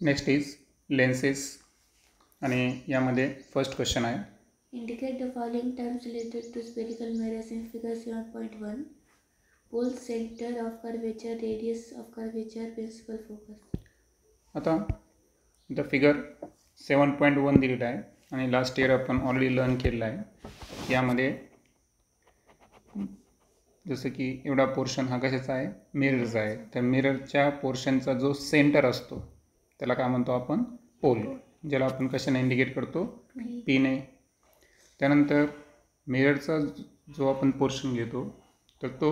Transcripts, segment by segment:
Next is lenses आणि यामध्ये first question आहे. Indicate the following terms related to spherical mirrors in figure 7.1. Pole, center of curvature, radius of curvature, principal focus. आता इथं figure 7.1 दिलेला आहे आणि last year आपण ऑलरेडी लर्न केलेला आहे. यामध्ये जसं की एवढा पोर्शन हा कशाचा आहे, मिररचा आहे. तर मिररच्या पोर्शनचा जो सेंटर असतो त्याला काय म्हणतो आपण, पोल, ज्याला आपण कशाने इंडिकेट करतो, पीने. त्यानंतर मिररचा जो आपण पोर्शन घेतो तर तो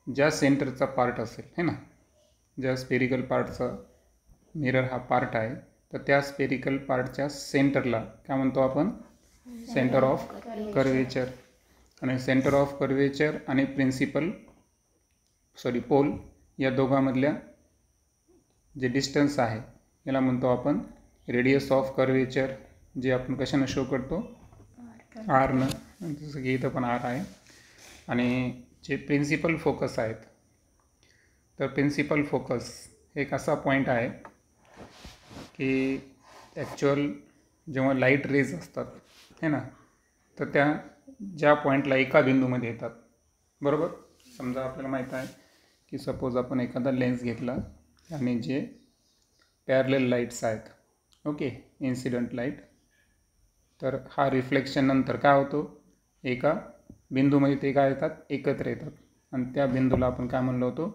ज्या सेंटरचा पार्ट असेल है ना, ज्या स्पेरिकल पार्टचा मिरर हा पार्ट आहे तर त्या स्पेरिकल पार्टच्या सेंटरला काय म्हणतो आपण, सेंटर ऑफ कर्वेचर. आणि सेंटर ऑफ कर्वेचर आणि पोल या दोघांमधल्या जे डिस्टन्स आहे याला म्हणतो आपण रेडियस ऑफ कर्वेचर, जे आपण कशानं शो करतो, आरनं. जसं की इथं पण आर आहे. आणि जे प्रिन्सिपल फोकस आहेत, तर प्रिन्सिपल फोकस एक असा पॉईंट आहे की ॲक्च्युअल जेव्हा लाईट रेज असतात है ना, तर त्या ज्या पॉईंटला एका बिंदूमध्ये येतात, बरोबर. समजा आपल्याला माहीत आहे की सपोज आपण एखादा लेन्स घेतला आणि जे पॅरलल लाईट्स आहेत, ओके, इन्सिडंट लाईट, तर हा रिफ्लेक्शन नंतर काय होतो, एका बिंदूमध्ये ते काय येतात, एकत्र येतात. आणि त्या बिंदूला आपण काय म्हणलो होतो,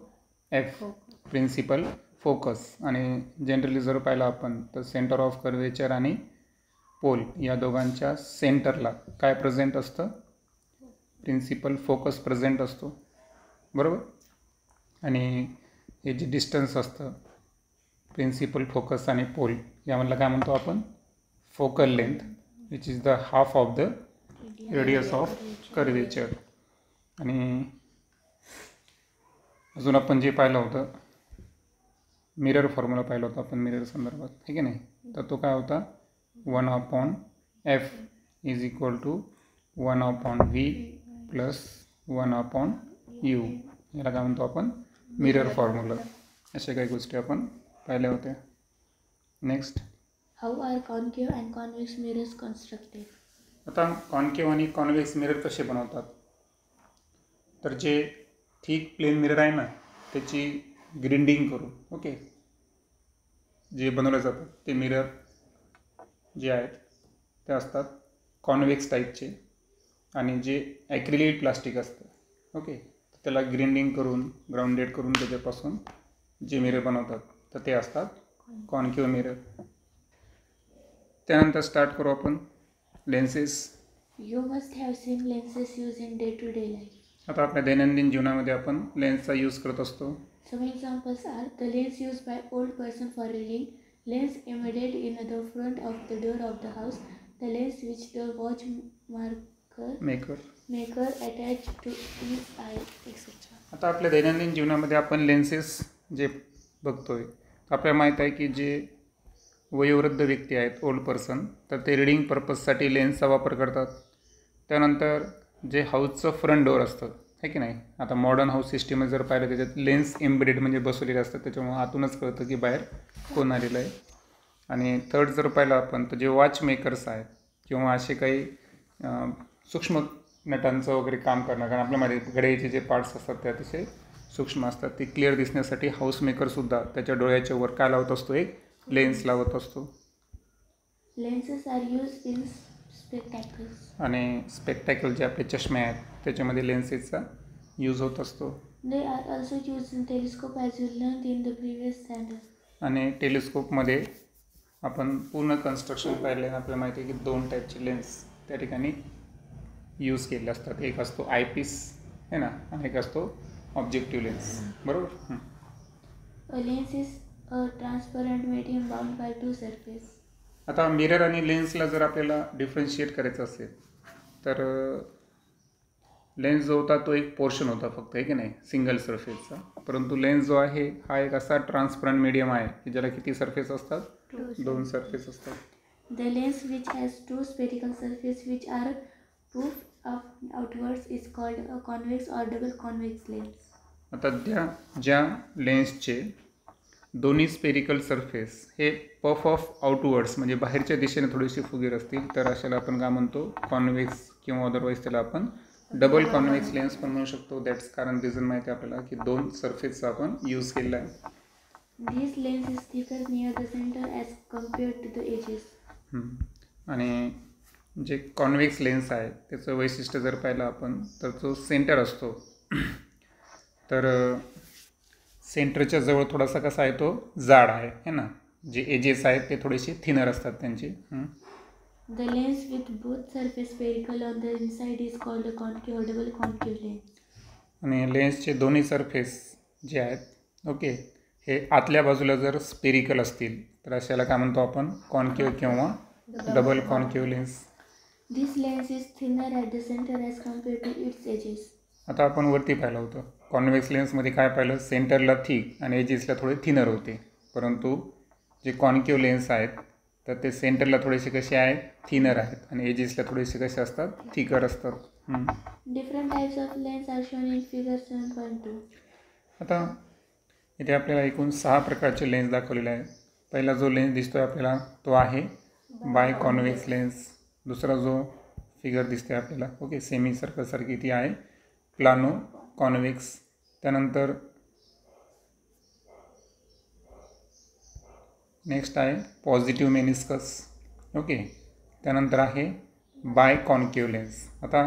एफ, प्रिन्सिपल फोकस. आणि जनरली जर पाहिलं आपण तर सेंटर ऑफ कर्वेचर आणि पोल या दोघांच्या सेंटरला काय प्रेझेंट असतं, प्रिन्सिपल फोकस प्रेझेंट असतो, बरोबर. आणि हे जे डिस्टन्स असतं प्रिन्सिपल फोकस आणि पोल यामधला काय म्हणतो आपण, focal length, which is the half of the radius of curvature. आणि अजून आपण जे पाहिलं होतं मिरर फॉर्म्युला पाहिला होता आपण मिरर संदर्भात, ठीक आहे नाही, तर तो काय होता, 1/f is equal to 1/v plus 1/u. याला काय म्हणतो आपण, मिरर फॉर्म्युला. अशा काही गोष्टी आपण पाहिल्या होत्या. Next, How are concave and convex mirrors constructed? आता कॉन्केव्ह आणि कॉन्व्हेक्स मिरर कसे बनवतात, तर जे थिक प्लेन मिरर आहे ना त्याची ग्रिंडिंग करून, ओके, जे बनवले जातात ते मिरर जे आहेत ते असतात कॉन्व्हेक्स टाईपचे. आणि जे ॲक्रिलिक प्लास्टिक असतं, ओके, त्याला ग्रिंडिंग करून ग्राउंडेड करून त्याच्यापासून जे मिरर बनवतात तर ते असतात कॉन्केव्ह मिरर. त्यानंतर स्टार्ट करू आपण lenses. You must have seen lenses used in day-to-day life. आता आपल्या दैनंदिन जीवनामध्ये आपण लेन्सचा यूज करत असतो. Some examples are the lens used by old person for reading, lens embedded in the front of the door of the house, the lens which the maker attached to his eye, etc. आता आपल्या दैनंदिन जीवनामध्ये आपण lenses जे बघतोय, आपल्याला माहीत आहे की जे वयोवृद्ध व्यक्ती आहेत, ओल्ड पर्सन, तर ते रीडिंग पर्पजसाठी लेन्सचा वापर करतात. त्यानंतर जे हाऊसचं फ्रंट डोअर असतं आहे की नाही, आता मॉडर्न हाऊस सिस्टीम जर पाहिलं त्याच्यात लेन्स एम्बेडेड म्हणजे बसवलेले असतात, त्याच्यामुळे आतूनच कळतं की बाहेर कोण आलेलं आहे. आणि थर्ड जर पाहिलं आपण तर जे वॉच मेकर्स आहेत किंवा असे काही सूक्ष्म नटांचं वगैरे काम करणार, कारण आपल्यामध्ये घड्याळीचे जे पार्ट्स असतात ते अतिशय सूक्ष्म असतात, ते क्लिअर दिसण्यासाठी हाऊस मेकरसुद्धा त्याच्या डोळ्याच्या वर काय लावत असतो, एक लेन्स लावत असतो. Lenses are used in spectacles. आणि स्पेक्टॅकल जे आपले चष्मे आहेत त्याच्यामध्ये लेन्सेसचा यूज होत असतो. They are also used in telescope as you learned in the previous standard. आणि टेलिस्कोपमध्ये आपण पूर्ण कन्स्ट्रक्शन पाहिले, आपल्याला माहिती आहे की 2 टाईपचे लेन्स त्या ठिकाणी यूज केले असतात. एक असतो आयपीस आहे ना, आणि एक असतो ऑब्जेक्टिव्ह लेन्स, बरोबर. A lens is a transparent medium bound by two surfaces. आता मिरर आणि लेन्सला जर आपल्याला डिफरन्शिएट करायचं असेल तर लेन्स जो होता तो एक पोर्शन होता फक्त, आहे की नाही, सिंगल सरफेसचा. परंतु लेन्स जो आहे हा एक असा ट्रान्सपरंट मीडियम आहे की ज्याला किती सरफेस असतात, 2 सरफेस असतात. The lens which has two spherical surfaces which are puffed up outwards is called a convex or double convex lens. आता ज्या लेन्सचे दोन्ही स्पेरिकल सरफेस हे पफ ऑफ आउटवर्ड्स म्हणजे बाहेरच्या दिशेने थोडेसे फुगीर असतील तर अशाला आपण काय म्हणतो कॉन्व्हेक्स किंवा अदरवाईज त्याला आपण डबल कॉन्व्हेक्स लेन्स पण म्हणू शकतो. दॅट्स कारण रिझन माहिती आहे आपल्याला की दोन सरफेसचा आपण यूज केलेला आहे. This lens is thicker near the center as compared to the edges. आणि जे कॉन्व्हेक्स लेन्स आहे त्याचं वैशिष्ट्य जर पाहिलं आपण तर जो सेंटर असतो तर सेंटरच्या जवळ थोडासा कसा आहे तो जाड आहे है ना. जे एजेस आहेत ते थोडेसे थिनर असतात त्यांचे. The lens with both surface spherical on the inside is called a concave or double concave lens. आणि लेन्सचे दोन्ही सरफेस जे आहेत ओके हे आतल्या बाजूला जर स्पेरिकल असतील तर अशाला काय म्हणतो आपण कॉन्केव्ह किंवा double concave lens. This lens is thinner at the center as compared to its edges. आता आपण वरती पाहिलं होतं कॉन्व्हेक्स लेन्समध्ये काय पाहिलं सेंटरला थिक आणि एजेसला थोडे थिनर होते. परंतु जे कॉन्केव्ह लेन्स आहेत तर ते सेंटरला थोडेसे कसे आहेत थिनर आहेत आणि एजेसला थोडेसे कसे असतात थिकर असतात. Different types of lens are shown in figure 7.2. आता इथे आपल्याला एकूण 6 प्रकारचे लेन्स दाखवलेले आहेत. पहिला जो लेन्स दिसतोय आपल्याला तो आहे बाय कॉन्व्हेक्स लेन्स. दुसरा जो फिगर दिसते आपल्याला ओके सेमी सर्कलसारखी ती आहे प्लानो कॉन्व्हेक्स. त्यानंतर नेक्स्ट आहे पॉझिटिव्ह मेनिस्कस ओके. त्यानंतर आहे बाय कॉन्केव्ह लेन्स. आता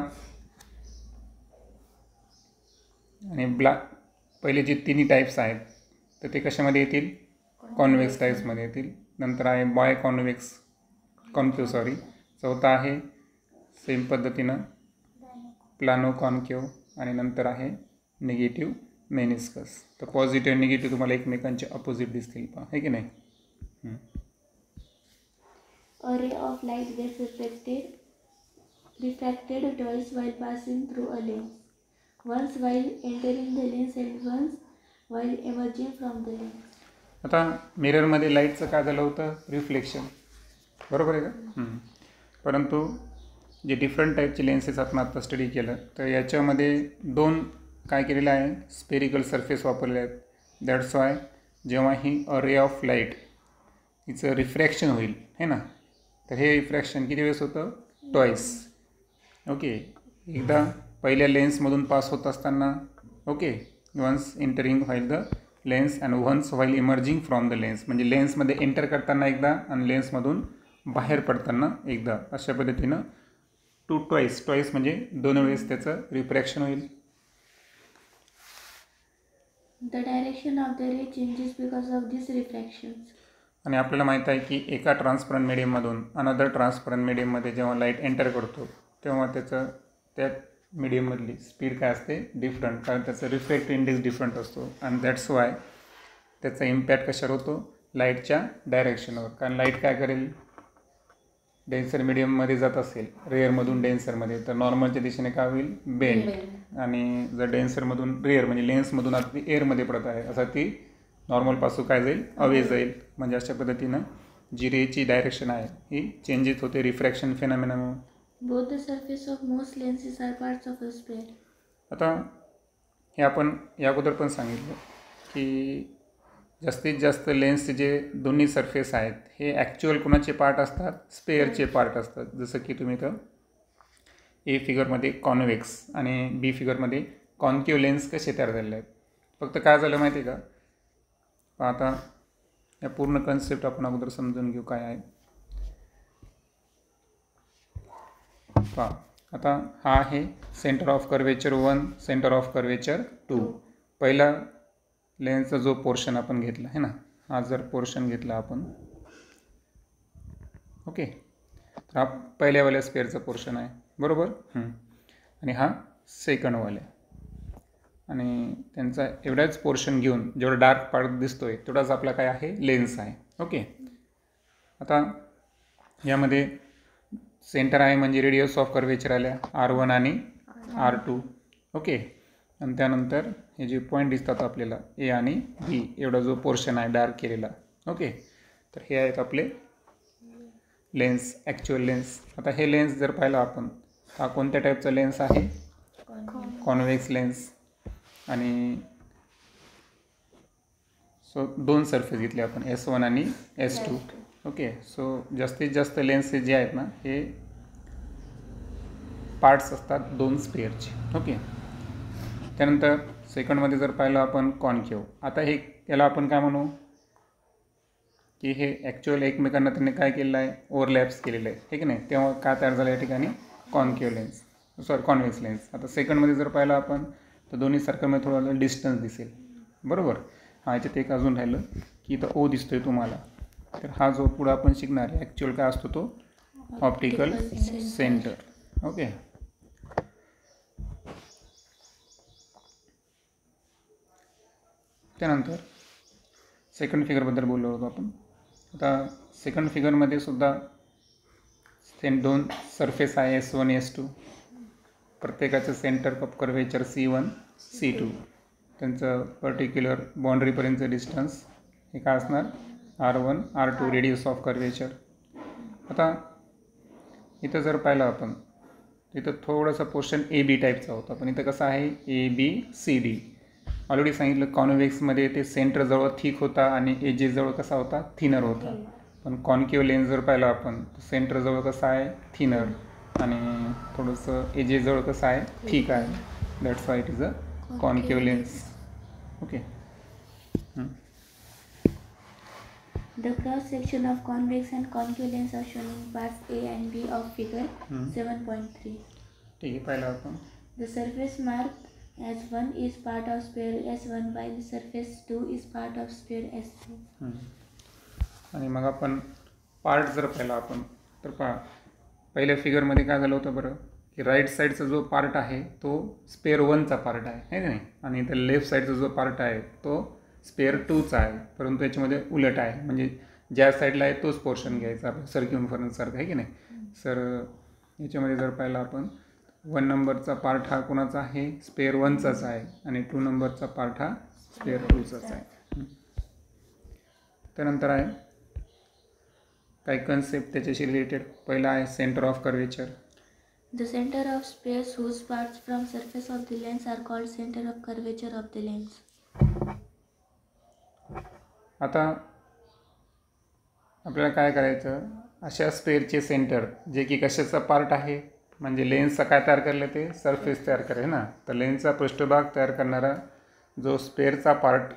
आणि पहिले जे तिन्ही टाईप्स आहेत तर ते कशामध्ये येतील कॉन्व्हेक्स टाईप्समध्ये येतील. नंतर आहे बाय कॉन्केव्ह चौथा आहे सेम पद्धतीनं प्लानो कॉन्केव्ह आणि नंतर आहे निगेटिव्ह मेनिस्कस. तर पॉझिटिव्ह निगेटिव्ह तुम्हाला एकमेकांचे अपोजिट दिसतील पहा आहे की नाही. A ray of light gets refracted twice while passing through a lens. Once while entering the lens and once while emerging from the lens. आता मिररमध्ये लाईटचं काय झालं होतं रिफ्लेक्शन बरोबर आहे का. परंतु जे डिफरंट टाईपचे लेन्सेस आपण आता स्टडी केलं तर याच्यामध्ये 2 काय केलेलं आहे स्पेरिकल सरफेस वापरले आहेत. दॅट्स वाय जेव्हा ही अ रे ऑफ लाईट हिचं रिफ्रॅक्शन होईल है ना तर हे रिफ्रॅक्शन किती वेळेस होतं ट्वाईस ओके. एकदा पहिल्या लेन्समधून पास होत असताना okay once entering while the lens and once while emerging from the lens म्हणजे लेन्समध्ये एंटर करताना एकदा आणि लेन्समधून बाहेर पडताना एकदा अशा पद्धतीनं ट्वाईस म्हणजे 2 वेळेस त्याचं रिफ्रॅक्शन होईल. The direction of the ray changes because of these refractions. आणि आपल्याला माहीत आहे की एका ट्रान्सपरंट मीडियममधून अनदर ट्रान्सपरंट मीडियममध्ये जेव्हा लाईट एंटर करतो तेव्हा त्याचं त्या मीडियममधली स्पीड काय असते डिफरंट कारण त्याचं रिफ्रॅक्टिव्ह इंडेक्स डिफरंट असतो आणि दॅट्स वाय त्याचा इम्पॅक्ट कशावर होतो लाईटच्या डायरेक्शनवर. कारण लाईट काय करेल डेन्सर मीडियममध्ये जात असेल रेअरमधून डेन्सरमध्ये तर नॉर्मलच्या दिशेने काय होईल बेंड आणि जर डेन्सरमधून रेअर म्हणजे लेन्समधून आता ती एअरमध्ये पडत आहे असा ती नॉर्मलपासून काय जाईल अवे जाईल. म्हणजे अशा पद्धतीनं जी रेची डायरेक्शन आहे ही चेंजेस होते refraction फेनॉमेनामुळे. Both the surface of most lenses are parts of a sphere. आता हे आपण या अगोदर पण सांगितलं की जास्तीत जास्त लेन्सचे जे दोन्ही सरफेस आहेत हे ॲक्च्युअल कुणाचे पार्ट असतात स्पेअरचे पार्ट असतात. जसं की तुम्ही तर ए फिगरमध्ये कॉन्व्हेक्स आणि बी फिगरमध्ये कॉन्केव्ह लेन्स कसे तयार झालेले आहेत. फक्त काय झालं माहिती आहे का आता या पूर्ण कन्सेप्ट आपण अगोदर समजून घेऊ काय आहे. पहा आता हा आहे centre of curvature 1 centre of curvature 2. पहिला लेन्सचा जो पोर्शन आपण घेतला आहे ना हा जर पोर्शन घेतला आपण ओके तर हा पहिल्यावाल्या स्पेअरचा पोर्शन आहे बरोबर. आणि हा सेकंडवाला आणि त्यांचा एवढाच पोर्शन घेऊन जेवढा डार्क पार्ट दिसतोय तेवढाच आपला काय आहे लेन्स आहे ओके. आता यामध्ये सेंटर आहे म्हणजे रेडियस ऑफ कर्वेचर आल्या R1 आणि R2 ओके. आणि त्यानंतर हे जे पॉईंट दिसतात आपल्याला ए आणि बी एवढा जो पोर्शन आहे डार्क केलेला ओके. तर हे आहेत आपले लेन्स ॲक्च्युअल लेन्स. आता हे लेन्स जर पाहिलं आपण हा कोणत्या टाईपचा लेन्स आहे कॉन्व्हेक्स लेन्स. आणि सो 2 सरफेस घेतले आपण S1 आणि S2. ओके, सो जास्तीत जास्त लेन्स जे आहेत ना हे पार्ट्स असतात 2 स्पेअरचे. ओके, त्यानंतर सेकंडमध्ये जर पाहिलं आपण कॉन्केव. आता हे याला आपण काय म्हणू की हे ॲक्च्युअल एकमेकांना त्यांनी काय केलेलं आहे, ओव्हरलॅप्स केलेलं आहे, हे की नाही. तेव्हा काय तयार झालं या ठिकाणी, कॉन्केव लेन्स, कॉन्व्हेक्स लेन्स. आता सेकंडमध्ये जर पाहिलं आपण तर दोन्ही सर्कलमध्ये थोडं डिस्टन्स दिसेल, बरोबर. हा याच्यात एक अजून राहिलं की इथं ओ दिसतोय तुम्हाला. तर हा जो पुढं आपण शिकणार आहे ॲक्च्युअल काय असतो तो ऑप्टिकल सेंटर. ओके, त्यानंतर सेकंड फिगरबद्दल बोललो होतो आपण. आता सेकंड फिगरमध्ये सुद्धा 2 सरफेस आहे S1 S2. प्रत्येकाचं centre of curvature C1 C2. त्यांचं पर्टिक्युलर बाउंड्रीपर्यंतचं डिस्टन्स हे काय असणार, R1 R2 radius of curvature. आता इथं जर पाहिलं आपण इथं थोडंसं पोर्शन AB टाईपचा होता, पण इथं कसं आहे ABCD. ऑलरेडी सांगितलं कॉन्व्हेक्समध्ये ते सेंटर जवळ थिक होता आणि एजेस जवळ कसा होता, थिनर होता. पण कॉन्केव लेन्स जर पाहिलं आपण सेंटर जवळ कसं आहे, थिनर, आणि थोडंसं एजेस जवळ कसं आहे, थिक आहे. That's why it is a concave lens. Okay, The cross section of convex and concave lens are shown in parts A and B of figure 7.3. ठीक आहे, पाहिलं आपण. The surface marked as 1 is part of sphere S1 while the surface 2 is part of sphere S2. आणि मग आपण part जर पाहिला आपण तर पहा पहिल्या फिगरमध्ये काय झालं होतं बरं की राईट साईडचा जो पार्ट आहे तो स्पेअर 1चा पार्ट आहे, है नाही. आणि इथं लेफ्ट साईडचा जो पार्ट आहे तो स्पेअर 2चा आहे. परंतु याच्यामध्ये उलट आहे, म्हणजे ज्या साईडला आहे तोच पोर्शन घ्यायचा आपलं सर्क्युमफरन्ससारखं, आहे की नाही. सर याच्यामध्ये जर पाहिलं आपण 1 नंबरचा पार्ट हा कोणाचा आहे, स्पेअर 1चाच आहे, आणि 2 नंबरचा पार्ट हा स्पेअर 2चाच आहे. त्यानंतर आहे काही कन्सेप्ट त्याच्याशी रिलेटेड. पहिला आहे centre of curvature. The center of space whose parts from surface of the lens are called center of curvature of the lens. आता आपल्याला काय करायचं, अशा स्पेअरचे सेंटर जे की कशाचा पार्ट आहे, म्हणजे लेन्सचा काय तयार करलं ते सरफेस तयार करे ना. तर लेन्सचा पृष्ठभाग तयार करणारा जो स्पेअरचा पार्ट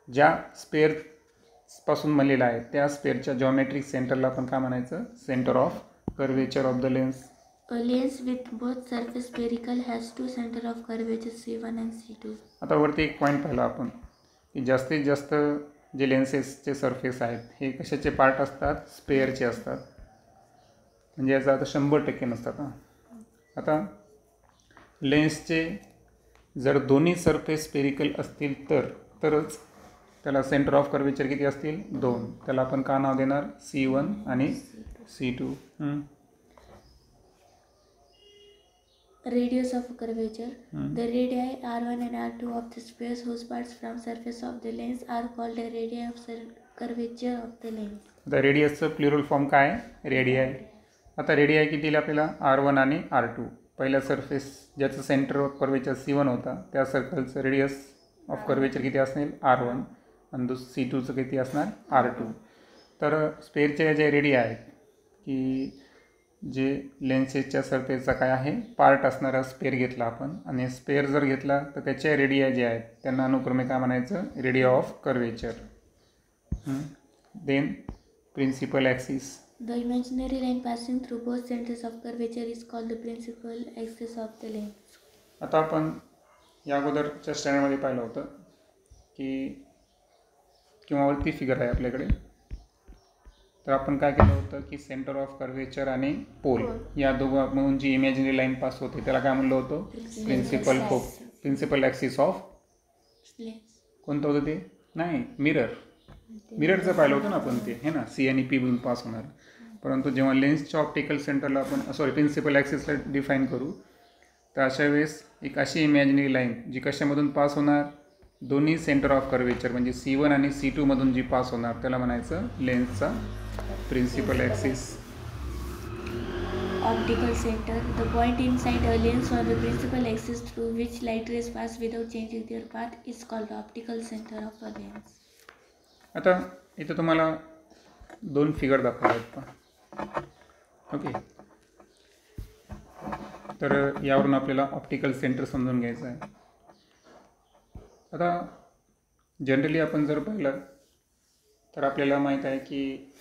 ज्या स्पेअरपासून बनलेला आहे त्या स्पेअरच्या जॉमेट्रिक सेंटरला आपण काय म्हणायचं, centre of curvature of the lens. A lens with both surface spherical has two center of curvature C1 and C2. आता वरती एक पॉईंट पाहिला आपण की जास्तीत जास्त जे लेन्सेसचे सरफेस आहेत हे कशाचे पार्ट असतात, स्पेअरचे असतात. म्हणजे याचा आता 100% नसतात. आता लेन्सचे जर दोन्ही सरफेस स्पेरिकल असतील तरच त्याला सेंटर ऑफ कर्वेचर किती असतील, 2. त्याला आपण का नाव देणार, C1 आणि C2. Radius of curvature. The radii R1 and R2 of the spheres whose parts from surface of the lens are called the radii of curvature of the lens. आता रेडियसचं plural form काय आहे, रेडियाय. आता रेडियाय किती दिले आपल्याला, R1 आणि R2. पहिल्या surface ज्याचं सेंटर ऑफ कर्वेचर C1 होता त्या सर्कलचं रेडियस ऑफ कर्वेचर किती असणार, R1, आणि C2चं किती असणार, R2. तर स्पेअरचे जे रेडिया आहेत की जे लेन्सेसच्या सरफेसचा काय आहे पार्ट असणारा स्पेअर घेतला आपण, आणि स्पेअर जर घेतला तर त्याच्या रेडिया जे आहेत त्यांना अनुक्रमे काय म्हणायचं, radii of curvature. Then principal axis. The imaginary line passing through both centers of curvature is called the principal axis of the lens. आता आपण या अगोदरच्या स्टँडर्डमध्ये पाहिलं होतं की किंवा वरती फिगर आहे आपल्याकडे. तर आपण काय केलं होतं की सेंटर ऑफ कर्वेचर आणि पोल या दोघं म्हणून जी इमॅजिनरी लाईन पास होते त्याला काय म्हणलं होतं, प्रिन्सिपल ॲक्सिस ऑफ कोणतं होतं ते, नाही मिररचं पाहिलं होतं ना आपण ते, हे ना, C आणि P मधून पास होणार. परंतु जेव्हा लेन्सच्या ऑप्टिकल सेंटरला आपण प्रिन्सिपल ॲक्सिसला डिफाईन करू तर अशा वेळेस एक अशी इमॅजिनरी लाईन जी कशामधून पास होणार, दोन्ही सेंटर ऑफ कर्वेचर म्हणजे C1 आणि C2 मधून जी पास होणार त्याला म्हणायचं लेन्सचा principal axis. Optical center. The point inside a lens on the principal axis through which light rays pass without changing their path is called the optical center of a lens. आता इथं तुम्हाला 2 figure दाखवले आहेत पहा. Okay, तर यावरून आपल्याला optical centre समजून घ्यायचं आहे. आता जनरली आपण जर पाहिलं तर आपल्याला माहीत आहे की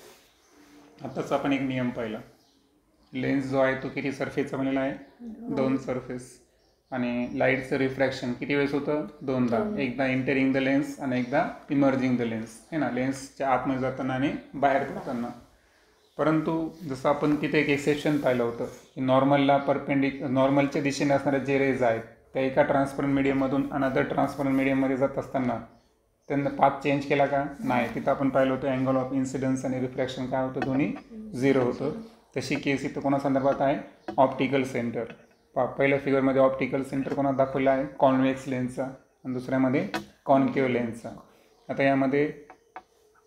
आत्ताच आपण एक नियम पाहिला. लेन्स जो आहे तो किती सरफेसचा बनलेला आहे? 2 सरफेस. आणि लाईटचं रिफ्रॅक्शन किती वेळेस होतं? 2दा. एकदा एंटरिंग द लेन्स आणि एकदा इमर्जिंग द लेन्स, है ना, लेन्सच्या आतमध्ये जाताना आणि बाहेर पडताना. परंतु जसं आपण तिथे एक एक्सेप्शन पाहिलं होतं की नॉर्मलच्या दिशेने असणारे जे रेज आहेत त्या एका ट्रान्सपरंट मीडियममधून अनदर ट्रान्सपरंट मीडियममध्ये जात असताना त्यांना पाथ चेंज केला का? नाही. तिथं आपण पाहिलं होतं अँगल ऑफ इन्सिडन्स आणि रिफ्रॅक्शन काय होतं? दोन्ही 0 होतं. तशी केस इथं कोणासंदर्भात आहे? Optical centre. पहिल्या फिगरमध्ये ऑप्टिकल सेंटर कोणा दाखवला आहे? कॉन्व्हेक्स लेन्सचा, आणि दुसऱ्यामध्ये कॉन्केव्ह लेन्सचा. आता यामध्ये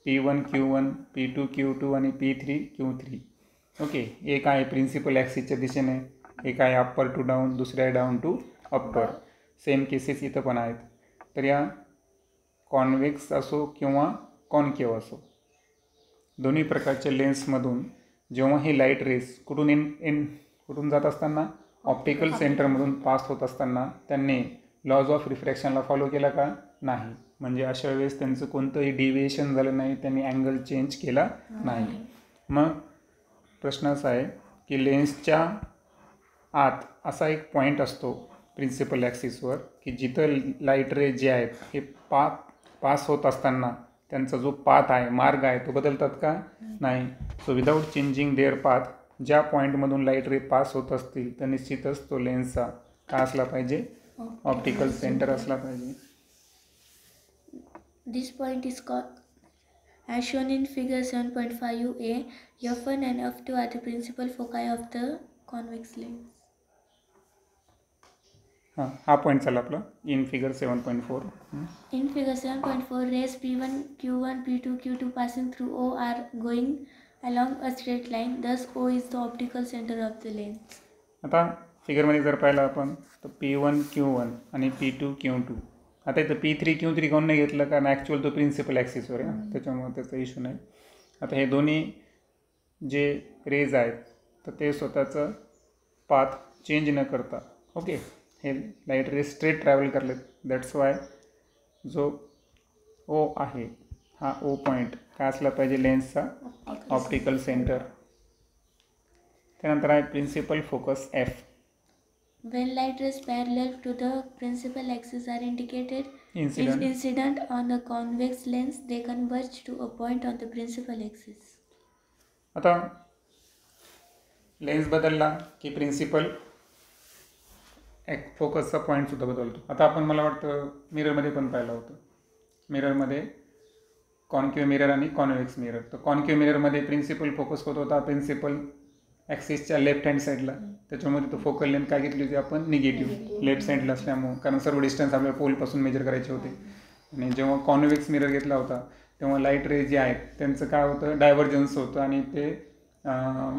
P1 Q1, P2 Q2 आणि P3 Q3. ओके, एक आहे प्रिन्सिपल ॲक्सिसच्या दिशेने, एक आहे अप्पर टू डाऊन, दुसरे आहे down to upper. Same cases इथं पण आहेत. तर या कॉन्व्हेक्स असो किंवा कॉन्केव्ह असो, दोन्ही प्रकारच्या लेन्समधून जेव्हा ही लाईट रेस कुठून जात असताना ऑप्टिकल सेंटरमधून पास होत असताना त्यांनी लॉज ऑफ रिफ्रॅक्शनला फॉलो केला का? नाही. म्हणजे अशा वेळेस त्यांचं कोणतंही डिव्हिएशन झालं नाही, त्यांनी अँगल चेंज केला नाही. मग प्रश्न असा आहे की लेन्सच्या आत असा एक पॉईंट असतो प्रिन्सिपल ॲक्सिसवर की जिथं लाईट रे जे आहेत हे पास होत असताना त्यांचा जो पाथ आहे, मार्ग आहे, तो बदलतात का? नाही. So without changing their path, ज्या पॉईंटमधून लाईट रे पास होत असतील तर निश्चितच तो लेन्सचा काय असला पाहिजे? ऑप्टिकल सेंटर असला पाहिजे. This point is called as shown in figure 7.5a. F1 and F2 are the principal foci of the convex lens. हा पॉईंट चालला आपला in figure 7.4. In figure 7.4, rays P1, Q1, P2, Q2 passing through O are going along a straight line. Thus, O is the optical center of the lens. आता फिगरमध्ये जर पाहिलं आपण तर P1 Q1 आणि P2 Q2. आता इथं P3 Q3 कोण नाही घेतलं, कारण ॲक्च्युअल तो प्रिन्सिपल ॲक्सिसवर आहे, त्याच्यामुळे त्याचा इश्यू नाही. आता हे दोन्ही जे रेज आहेत तर ते स्वतःचं पाथ चेंज न करता, ओके, हे लाईट रेज स्ट्रेट ट्रॅव्हल करलेत. दॅट्स वाय जो ओ आहे हा ओ पॉईंट काय असला पाहिजे? लेन्सचा ऑप्टिकल सेंटर. त्यानंतर आहे principal focus F. When light rays parallel to the principal axis are indicated incident on a convex lens, they converge to a point on the principal axis. आता lens बदलला की principal फोकसचा पॉईंटसुद्धा बदलतो. आता आपण मला वाटतं मिररमध्ये पण पाहिलं होतं. मिररमध्ये कॉन्केव्ह मिरर आणि कॉन्व्हेक्स मिरर. तर कॉन्केव्ह मिररमध्ये प्रिन्सिपल फोकस होत होता प्रिन्सिपल ॲक्सिसच्या लेफ्ट हँड साईडला, त्याच्यामध्ये तो फोकल लेंथ काय घेतली होती आपण? निगेटिव्ह, लेफ्ट साईडला असल्यामुळं, कारण सर्व डिस्टन्स आपल्याला पोलपासून मेजर करायचे होते. आणि जेव्हा कॉन्व्हेक्स मिरर घेतला होता तेव्हा लाईट रे जे आहेत त्यांचं काय होतं? डायव्हर्जन्स होतं आणि ते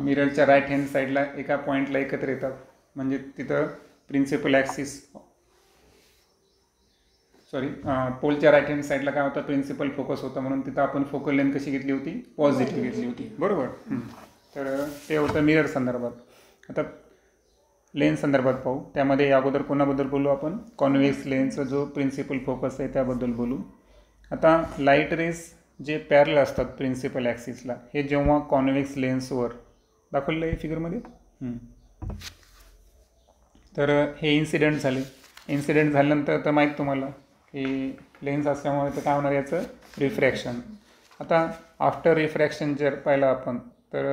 मिररच्या राईट हँड साईडला एका पॉईंटला एकत्र येतात. म्हणजे तिथं प्रिन्सिपल ॲक्सिस पोलच्या राईट हँड साईडला काय होतं? प्रिन्सिपल फोकस होतं, म्हणून तिथं आपण फोकल लेंथ कशी घेतली होती? पॉझिटिव्ह घेतली होती, बरोबर. तर ते होतं मिरर संदर्भात. आता लेन्स संदर्भात पाहू. त्यामध्ये अगोदर कोणाबद्दल बोलू आपण? कॉन्व्हेक्स लेन्सचा जो प्रिन्सिपल फोकस आहे त्याबद्दल बोलू. आता लाईट रेस जे पॅरल असतात प्रिन्सिपल ॲक्सिसला, हे जेव्हा कॉन्व्हेक्स लेन्सवर दाखवलेलं आहे फिगरमध्ये, तर हे इन्सिडेंट झाल्यानंतर तर माहीत तुम्हाला की लेन्स असल्यामुळे तर काय होणार याचं? रिफ्रॅक्शन. आता आफ्टर रिफ्रॅक्शन जर पाहिलं आपण तर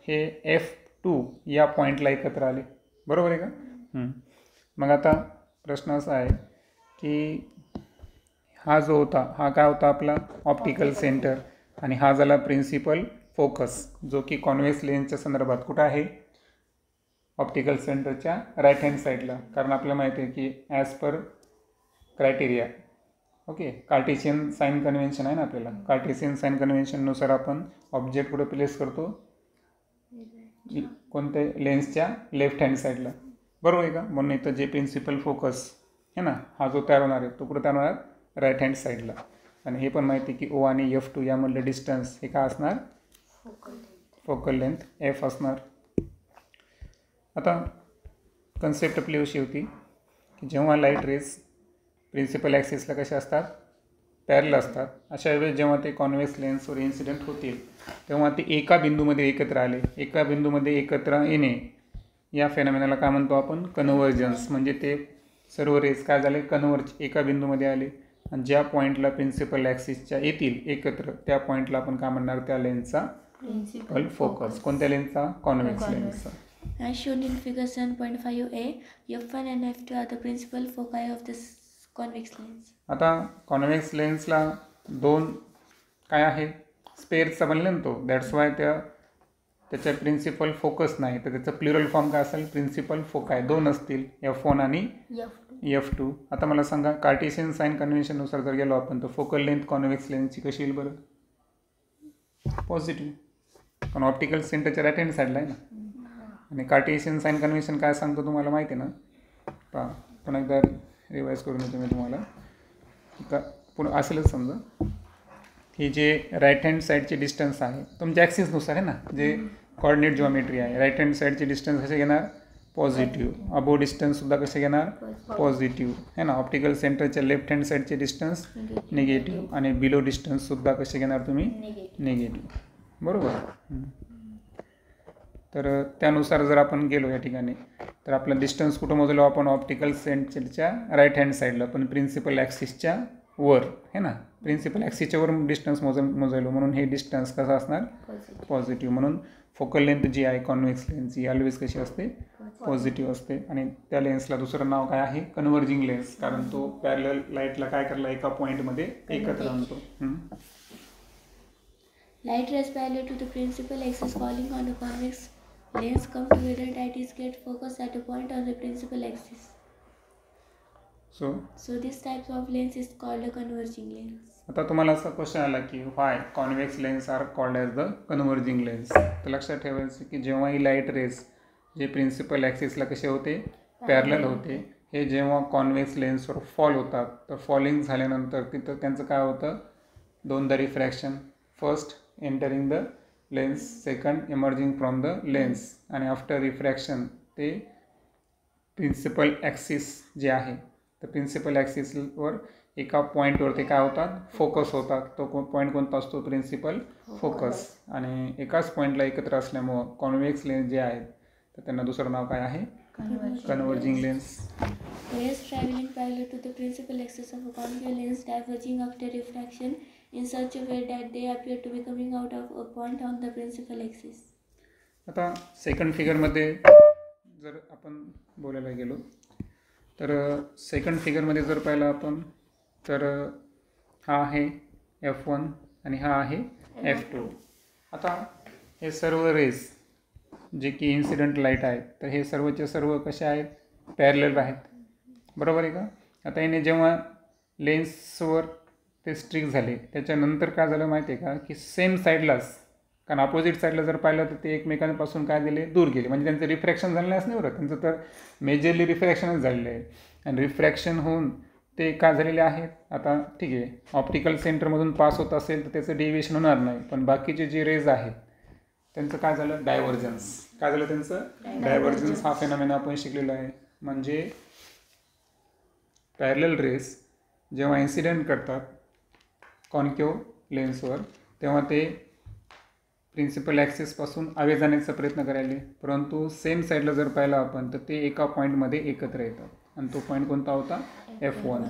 हे F2 या पॉईंटला एकत्र आले, बरोबर आहे का? मग आता प्रश्न असा आहे की हा जो होता हा काय होता? आपला ऑप्टिकल सेंटर. आणि हा झाला प्रिन्सिपल फोकस, जो की कॉन्व्हेक्स लेन्सच्या संदर्भात कुठं आहे? ऑप्टिकल सेंटरच्या राईट हँड साईडला. कारण आपल्याला माहिती आहे की as per criteria, okay, Cartesian sign convention आहे ना आपल्याला. कार्टेशियन साइन कन्व्हेन्शननुसार आपण ऑब्जेक्ट कुठं प्लेस करतो? कोणत्या? लेन्सच्या लेफ्ट हँड साईडला, बरोबर आहे का? म्हणून इथं जे प्रिन्सिपल फोकस आहे ना, हा जो तयार होणार आहे तो कुठं तयार होणार? राईट हँड साईडला. आणि हे पण माहिती की O आणि F2 यामधलं डिस्टन्स हे काय असणार, फोकल लेंथ F असणार. आता कन्सेप्ट आपली अशी होती की जेव्हा लाईट रेज प्रिन्सिपल ॲक्सिसला कशा असतात, पॅरल असतात, अशा वेळेस जेव्हा ते कॉन्व्हेक्स लेन्सवर इन्सिडेंट होतील तेव्हा ते एका बिंदूमध्ये एकत्र आले. एका बिंदूमध्ये एकत्र येणे या फेनॉमेनाला काय म्हणतो आपण, कन्व्हर्जन्स. म्हणजे ते सर्व रेज काय झाले, एका बिंदूमध्ये आले आणि ज्या पॉईंटला प्रिन्सिपल ॲक्सिसच्या येतील एकत्र त्या पॉईंटला आपण काय म्हणणार, त्या लेन्सचा प्रिन्सिपल फोकस. कोणत्या लेन्सचा, convex लेन्सचा. As shown in figure 7.5a, F1 and F2 are the principal foci of this convex lens. आता कॉन्व्हेक्स लेन्सला दोन काय आहे, स्पेअर्सचा बनले ना तो, दॅट्स वाय त्याच्या प्रिन्सिपल फोकस नाही, तर त्याचं प्लुरल फॉर्म काय असेल, प्रिन्सिपल फोकाय. दोन असतील, F1 आणि F2. आता मला सांगा, कार्टेशियन साइन कन्व्हेन्शननुसार जर गेलो आपण तर फोकल लेंथ कॉन्व्हेक्स लेन्सची कशी येईल बरं, पॉझिटिव्ह. पण ऑप्टिकल सेंटरच्या राईट हँड साईडला आहे ना. आणि कार्टेशियन साइन कन्व्हेन्शन काय सांगतो तुम्हाला माहिती आहे ना. पहा पण एकदा रिवाईज करून देतो मी तुम्हाला. का पुढं असेलच समजा ही जे राईट हँड साईडचे डिस्टन्स आहे तुमच्या ॲक्सिसनुसार आहे ना, जे कॉर्डिनेट जॉमेट्री आहे, राईट हँड साईडचे डिस्टन्स कसे घेणार, पॉझिटिव्ह. अबो डिस्टन्ससुद्धा कसे घेणार, पॉझिटिव्ह आहे ना. ऑप्टिकल सेंटरच्या लेफ्ट हँड साईडचे डिस्टन्स निगेटिव्ह आणि बिलो डिस्टन्ससुद्धा कसे घेणार तुम्ही, निगेटिव्ह. बरोबर. तर त्यानुसार जर आपण गेलो या ठिकाणी तर आपला डिस्टन्स कुठं मोजलो आपण, ऑप्टिकल सेंटरच्या राईट हँड साईडला, पण प्रिन्सिपल ॲक्सिसच्या वर आहे ना. प्रिन्सिपल ॲक्सिसच्या वर डिस्टन्स मोजायलो म्हणून हे डिस्टन्स कसं असणार, पॉझिटिव्ह. म्हणून फोकल लेंथ जी आहे कॉन्व्हेक्स लेन्स ही ऑलवेज कशी असते, पॉझिटिव्ह असते. आणि त्या लेन्सला दुसरं नाव काय आहे, कन्व्हर्जिंग लेन्स, कारण तो पॅरलल लाईटला काय करला, एका पॉईंटमध्ये एकत्र आणतो. Light rays parallel to the principal axis falling on a convex lens come together at its get focused at a point on the principal axis. So this type of lens is called a converging lens. आता तुम्हाला असा question आला की why convex lens are called as the converging lens. तर लक्षात ठेवायचं की जेव्हा ही लाईट रेज जे प्रिन्सिपल ॲक्सिसला कसे होते, पॅरलल होते, हे जेव्हा कॉन्व्हेक्स लेन्सवर फॉल होतात तर फॉलिंग झाल्यानंतर तिथं त्यांचं काय होतं, दोनदा refraction. First entering the lens, second emerging from the lens. आणि आफ्टर रिफ्रॅक्शन ते प्रिन्सिपल ॲक्सिस जे आहे तर प्रिन्सिपल ॲक्सिसवर एका पॉईंटवर ते काय होतात, फोकस होतात. तो पॉईंट कोणता असतो, प्रिन्सिपल फोकस. आणि एकाच पॉईंटला एकत्र असल्यामुळं कॉन्व्हेक्स लेन्स जे आहेत तर त्यांना दुसरं नाव काय आहे, converging lens. Rays traveling parallel to the principal axis of a convex lens diverging after refraction in such a way that they appear to be coming out of a point on the principal axis. आता second फिगरमध्ये जर आपण बोलायला गेलो तर second फिगरमध्ये जर पाहिलं आपण तर हा आहे F1 आणि हा आहे F2. आता हे सर्व रेज जे की इन्सिडेंट लाईट आहेत तर हे सर्वचे सर्व कसे आहेत, पॅरलल आहेत. बरोबर आहे का. आता याने जेव्हा लेन्सवर ते स्ट्रिक झाले त्याच्यानंतर काय झालं माहिती आहे का, की सेम साईडलाच, कारण अपोजिट साईडला जर पाहिलं तर ते एकमेकांपासून काय गेले, दूर गेले. म्हणजे त्यांचं रिफ्रॅक्शन झालं नाही बरं, त्यांचं तर मेजरली रिफ्रॅक्शनच झालेलं आहे. आणि रिफ्रॅक्शन होऊन ते काय झालेले आहेत, आता ठीक आहे ऑप्टिकल सेंटरमधून पास होत असेल तर त्याचं डेव्हिएशन होणार नाही, पण बाकीचे जे रेज आहेत त्यांचं काय झालं, डायव्हर्जन्स. काय झालं त्यांचं, डायव्हर्जन्स. हा फेनॉमेना आपण शिकलेला आहे. म्हणजे पॅरलल रेज जेव्हा इन्सिडेंट करतात कॉन्केव्ह लेन्सवर तेव्हा ते प्रिन्सिपल ॲक्सिसपासून अवे जाण्याचा प्रयत्न करायले, परंतु सेम साईडला जर पाहिलं आपण तर ते एका पॉईंटमध्ये एकत्र येतात. आणि तो पॉईंट कोणता होता, F1.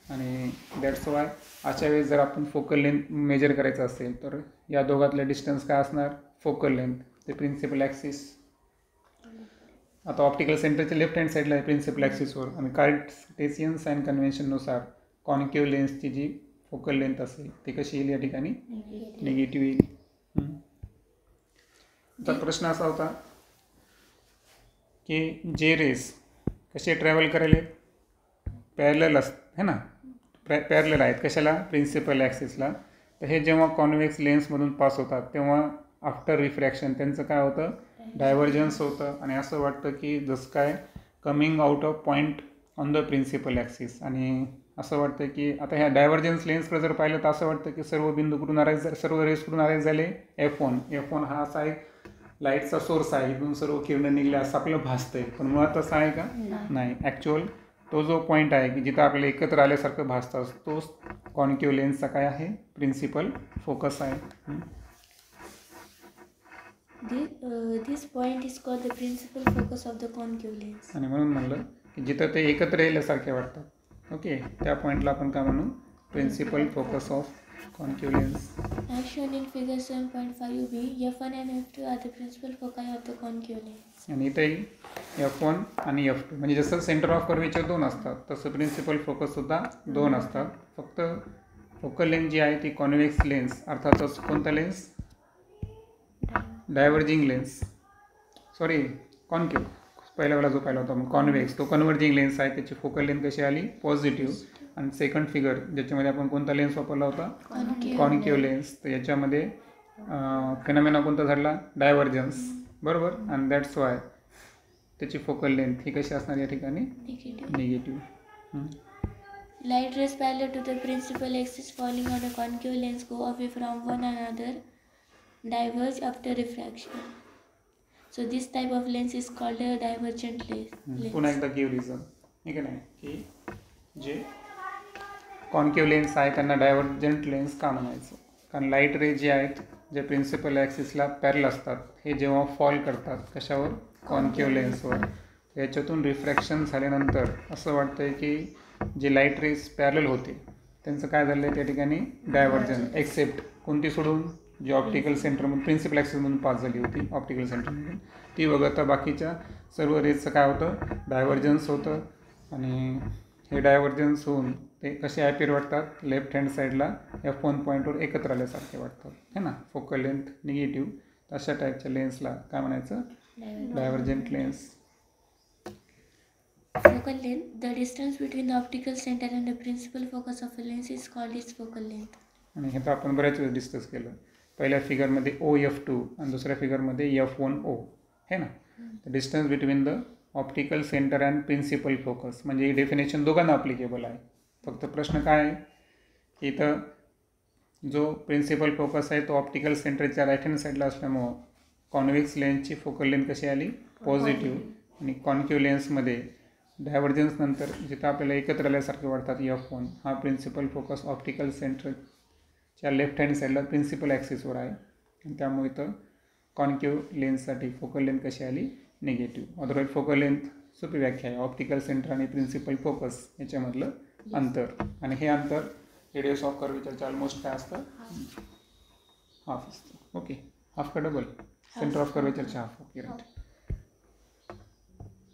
आणि दॅट्स वाय अशा वेळेस जर आपण फोकल लेंथ मेजर करायचं असेल तर या दोघातलं डिस्टन्स काय असणार, फोकल लेंथ ते प्रिन्सिपल ॲक्सिस. आता ऑप्टिकल सेंटरच्या लेफ्ट हँड साईडला आहे प्रिन्सिपल ॲक्सिसवर. आणि कार्टेशियन साइन कन्व्हेन्शननुसार कॉन्केव्ह लेन्सची जी फोकल लेंथ असेल ती कशी येईल या ठिकाणी, निगेटिव्ह येईल. आता प्रश्न असा होता की जे रेस कसे ट्रॅव्हल करायले, पॅरलल है ना, पॅरलल आहेत कशाला, प्रिन्सिपल ॲक्सिसला. तर हे जेव्हा कॉन्व्हेक्स लेन्समधून पास होतात तेव्हा आफ्टर रिफ्रॅक्शन त्यांचं काय होतं, डायव्हर्जन्स होतं. आणि असं वाटतं की जसं काय coming out of point on the principal axis. आणि असं वाटतं की आता ह्या डायव्हर्जन्स लेन्सकडे जर पाहिलं तर असं वाटतं की सर्व बिंदू कुठून अराईज सर्व रेस कुठून अराईज झाले F1 हा असा एक लाईटचा सोर्स आहे, इथून सर्व किरणं निघले असं आपल्याला भासतंय, पण मुळात तसं आहे का नाही. ॲक्च्युअल तो जो पॉईंट आहे की जिथं आपल्याला एकत्र आल्यासारखं भासतं तोच कॉन्केव्ह लेन्सचा काय आहे प्रिन्सिपल फोकस आहे. This point is called the principal focus of the concave lens. आणि म्हणून म्हणलं की जिथं ते एकत्र येल्यासारखे वाटतात, ओके, त्या पॉईंटला आपण काय म्हणू principal focus of concave lens. As shown in figure 7.5b, F1 and F2 are the principal foci of the concave lens. आणि इथे F1 आणि F2 म्हणजे जसं सेंटर ऑफ कर्वेचर 2 असतात तसं प्रिन्सिपल फोकससुद्धा 2 असतात. फक्त फोकल लेन्स जी आहे ती कॉन्व्हेक्स लेन्स, अर्थातच कोणता lens diverging lens, sorry concave, पहिला वेळा जो पाहिला होता मग कॉन्व्हेक्स, तो कन्व्हर्जिंग लेन्स आहे, त्याची फोकल लेंथ कशी आली पॉझिटिव्ह. आणि सेकंड फिगर ज्याच्यामध्ये आपण कोणता लेन्स वापरला होता कॉन्केव्ह लेन्स, तर याच्यामध्ये फेनॉमेना कोणता झाला डायव्हर्जन्स, बरोबर. आणि दॅट्स वाय त्याची फोकल लेंथ ही कशी असणार या ठिकाणी negative. Light rays parallel to the principal axis falling on a concave lens go away from one another, diverge after refraction. So this type of lens is called a divergent lens. पुन्हा एकदा give reason, ठीक आहे, की जे concave lens आहे त्यांना divergent lens का म्हणायचं, कारण लाईट रे जे आहेत जे प्रिन्सिपल ॲक्सिसला पॅरल असतात हे जेव्हा फॉल करतात कशावर कॉन्केव्ह लेन्सवर, याच्यातून रिफ्रॅक्शन झाल्यानंतर असं वाटतंय की जे लाईट रेज पॅरल होते त्यांचं काय झालं आहे त्या ठिकाणी डायव्हर्जन, एक्सेप्ट कोणती सोडून जी ऑप्टिकल सेंटरमधून प्रिन्सिपल ॲक्सिसमधून पास झाली होती ऑप्टिकल सेंटरमधून, ती वगळता बाकीच्या सर्व रेजचं काय होतं डायव्हर्जन्स होतं. आणि हे डायव्हर्जन्स होऊन ते कसे ॲपियर वाटतात लेफ्ट हँड साईडला F1 पॉईंटवर एकत्र आल्यासारखे वाटतात, है ना, फोकल लेंथ निगेटिव्ह. अशा टाईपच्या लेन्सला काय म्हणायचं divergent lens. Focal length, the distance between the optical center and the principal focus of a lens is called its focal length. आणि हे तर आपण बऱ्याच वेळेस डिस्कस केलं, पहिल्या फिगरमध्ये OF2 आणि दुसऱ्या फिगरमध्ये F1O, है ना. The distance between the optical centre and principal focus, म्हणजे ही डेफिनेशन दोघांना अप्लिकेबल आहे. फक्त प्रश्न काय आहे की इथं जो प्रिन्सिपल फोकस आहे तो ऑप्टिकल सेंटरच्या राईट हँड साईडला असल्यामुळं कॉन्व्हेक्स लेन्सची फोकल लेंथ कशी आली पॉझिटिव्ह, आणि कॉन्केव्ह लेन्समध्ये डायव्हर्जन्स नंतर जिथं आपल्याला एकत्र आल्यासारखे वाटतात F1 हा प्रिन्सिपल फोकस ऑप्टिकल सेंटरच्या लेफ्ट हँड साईडला प्रिन्सिपल ॲक्सिसवर आहे, आणि त्यामुळे इथं कॉन्केव्ह लेन्ससाठी फोकल लेंथ कशी आली निगेटिव्ह. अदरवाईज फोकल लेंथ सोपी व्याख्या आहे, ऑप्टिकल सेंटर आणि प्रिन्सिपल फोकस याच्यामधलं अंतर, आणि हे अंतर रेडियस ऑफ कर्वेचरच्या ऑलमोस्ट काय असतं हाफ असतं, ओके, हाफ का डबल सेंटर ऑफ कर्वेचरच्या हाफ, ओके राईट.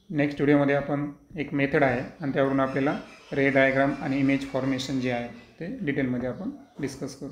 नेक्स्ट व्हिडिओमध्ये आपण एक मेथड आहे आणि त्यावरून आपल्याला रे डायग्राम आणि इमेज फॉर्मेशन जे आहे ते डिटेलमध्ये आपण डिस्कस करू.